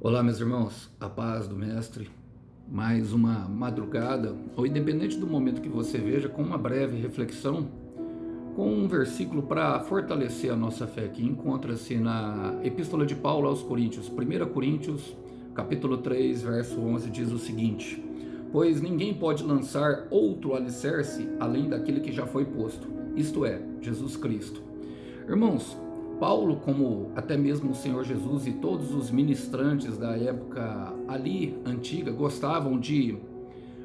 Olá, meus irmãos, a paz do Mestre, mais uma madrugada, ou independente do momento que você veja, com uma breve reflexão, com um versículo para fortalecer a nossa fé, que encontra-se na Epístola de Paulo aos Coríntios, 1 Coríntios, capítulo 3, verso 11, diz o seguinte: Pois ninguém pode lançar outro alicerce além daquele que já foi posto, isto é, Jesus Cristo. Irmãos, Paulo, como até mesmo o Senhor Jesus e todos os ministrantes da época ali antiga, gostavam de,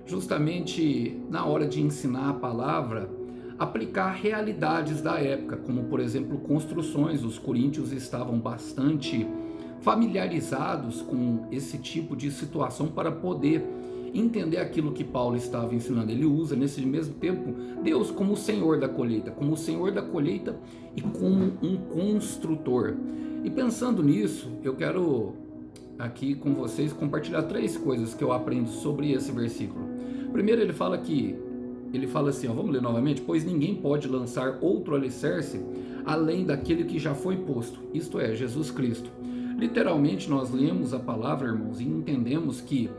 justamente na hora de ensinar a palavra, aplicar realidades da época, como por exemplo construções. Os coríntios estavam bastante familiarizados com esse tipo de situação para poder entender aquilo que Paulo estava ensinando. Ele usa nesse mesmo tempo Deus como o Senhor da colheita, e como um construtor. E pensando nisso, eu quero aqui com vocês compartilhar três coisas que eu aprendo sobre esse versículo. Primeiro, ele fala assim, ó, vamos ler novamente: pois ninguém pode lançar outro alicerce além daquele que já foi posto, isto é, Jesus Cristo. Literalmente, nós lemos a palavra, irmãos, e entendemos que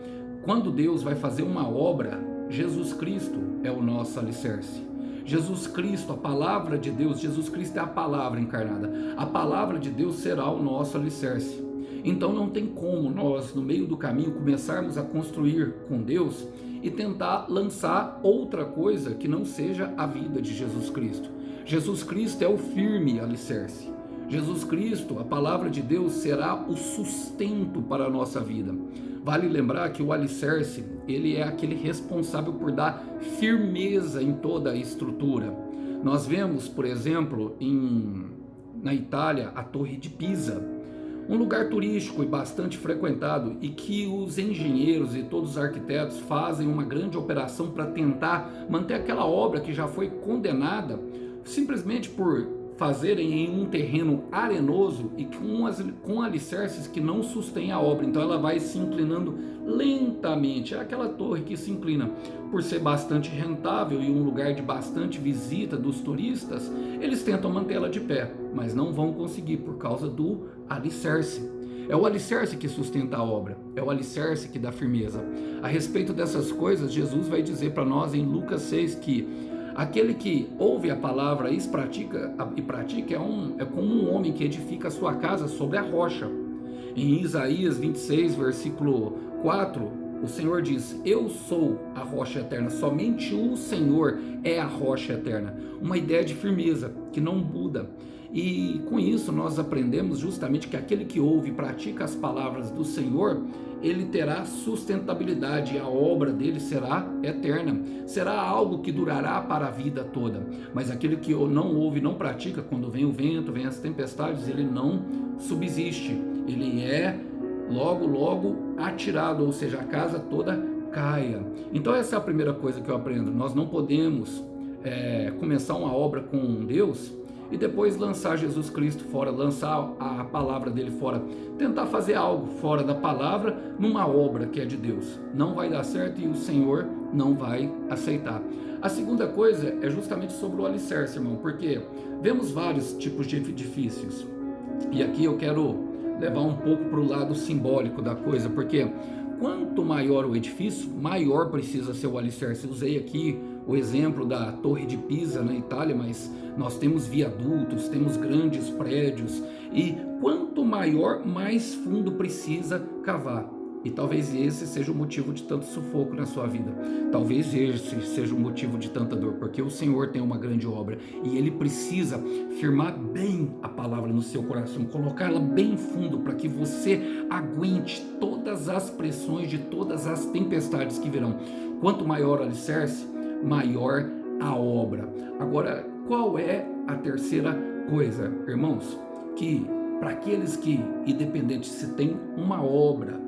quando Deus vai fazer uma obra, Jesus Cristo é o nosso alicerce. Jesus Cristo, a palavra de Deus, Jesus Cristo é a palavra encarnada. A palavra de Deus será o nosso alicerce. Então não tem como nós, no meio do caminho, começarmos a construir com Deus e tentar lançar outra coisa que não seja a vida de Jesus Cristo. Jesus Cristo é o firme alicerce. Jesus Cristo, a palavra de Deus, será o sustento para a nossa vida. Vale lembrar que o alicerce, ele é aquele responsável por dar firmeza em toda a estrutura. Nós vemos, por exemplo, na Itália, a Torre de Pisa, um lugar turístico e bastante frequentado, e que os engenheiros e todos os arquitetos fazem uma grande operação para tentar manter aquela obra que já foi condenada, simplesmente por fazerem em um terreno arenoso e com alicerces que não sustêm a obra. Então ela vai se inclinando lentamente. É aquela torre que se inclina. Por ser bastante rentável e um lugar de bastante visita dos turistas, eles tentam mantê-la de pé, mas não vão conseguir por causa do alicerce. É o alicerce que sustenta a obra, é o alicerce que dá firmeza. A respeito dessas coisas, Jesus vai dizer para nós em Lucas 6 que aquele que ouve a palavra e pratica é como um homem que edifica a sua casa sobre a rocha. Em Isaías 26, versículo 4, o Senhor diz: Eu sou a rocha eterna, somente o Senhor é a rocha eterna. Uma ideia de firmeza que não muda. E com isso nós aprendemos justamente que aquele que ouve e pratica as palavras do Senhor, ele terá sustentabilidade, e a obra dele será eterna, será algo que durará para a vida toda. Mas aquele que não ouve e não pratica, quando vem o vento, vem as tempestades, ele não subsiste, ele é logo atirado, ou seja, a casa toda caia. Então essa é a primeira coisa que eu aprendo. Nós não podemos começar uma obra com Deus e depois lançar Jesus Cristo fora, lançar a palavra dele fora, tentar fazer algo fora da palavra numa obra que é de Deus. Não vai dar certo e o Senhor não vai aceitar. A segunda coisa é justamente sobre o alicerce, irmão, porque vemos vários tipos de edifícios, e aqui eu quero levar um pouco para o lado simbólico da coisa, porque quanto maior o edifício, maior precisa ser o alicerce. Eu usei aqui o exemplo da Torre de Pisa na Itália, mas nós temos viadutos, temos grandes prédios, e quanto maior, mais fundo precisa cavar. E talvez esse seja o motivo de tanto sufoco na sua vida. Talvez esse seja o motivo de tanta dor, porque o Senhor tem uma grande obra e Ele precisa firmar bem a palavra no seu coração, colocá-la bem fundo para que você aguente todas as pressões de todas as tempestades que virão. Quanto maior o alicerce, maior a obra. Agora, qual é a terceira coisa, irmãos? Que para aqueles que, independente se tem uma obra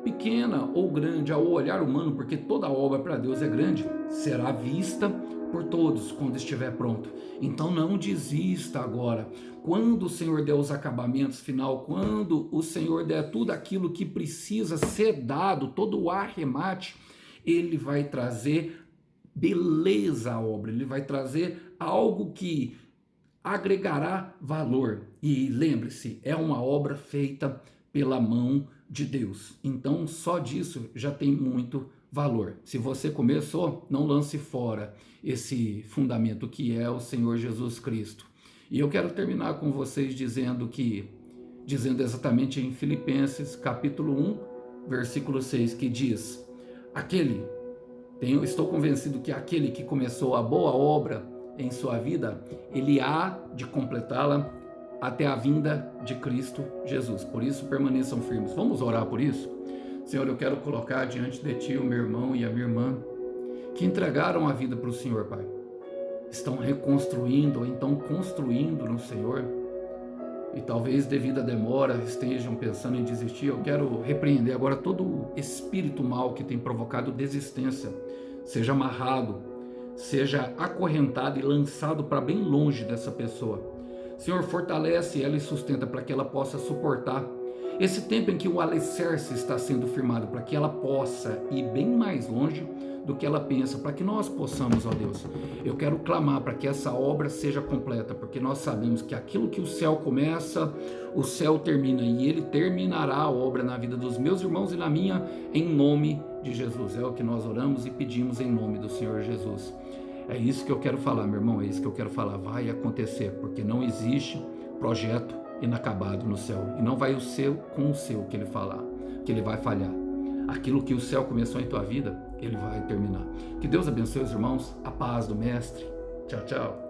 pequena ou grande ao olhar humano, porque toda obra para Deus é grande, será vista por todos quando estiver pronto. Então não desista agora. Quando o Senhor der os acabamentos final, quando o Senhor der tudo aquilo que precisa ser dado, todo o arremate, Ele vai trazer beleza à obra, Ele vai trazer algo que agregará valor. E lembre-se, é uma obra feita pela mão de Deus. Então, só disso já tem muito valor. Se você começou, não lance fora esse fundamento que é o Senhor Jesus Cristo. E eu quero terminar com vocês dizendo exatamente em Filipenses capítulo 1, versículo 6, que diz: estou convencido que aquele que começou a boa obra em sua vida, ele há de completá-la até a vinda de Cristo Jesus. Por isso, permaneçam firmes. Vamos orar por isso? Senhor, eu quero colocar diante de Ti o meu irmão e a minha irmã que entregaram a vida para o Senhor, Pai. Estão reconstruindo ou então construindo no Senhor, e talvez devido à demora estejam pensando em desistir. Eu quero repreender agora todo espírito mal que tem provocado desistência, seja amarrado, seja acorrentado e lançado para bem longe dessa pessoa. Senhor, fortalece ela e sustenta para que ela possa suportar esse tempo em que o alicerce está sendo firmado, para que ela possa ir bem mais longe do que ela pensa, para que nós possamos, ó Deus, eu quero clamar para que essa obra seja completa, porque nós sabemos que aquilo que o céu começa, o céu termina, e ele terminará a obra na vida dos meus irmãos e na minha, em nome de Jesus. É o que nós oramos e pedimos em nome do Senhor Jesus. É isso que eu quero falar, meu irmão, é isso que eu quero falar. Vai acontecer, porque não existe projeto inacabado no céu, e não vai o seu com o seu que ele falar, que ele vai falhar. Aquilo que o céu começou em tua vida, ele vai terminar. Que Deus abençoe os irmãos, a paz do Mestre. Tchau, tchau.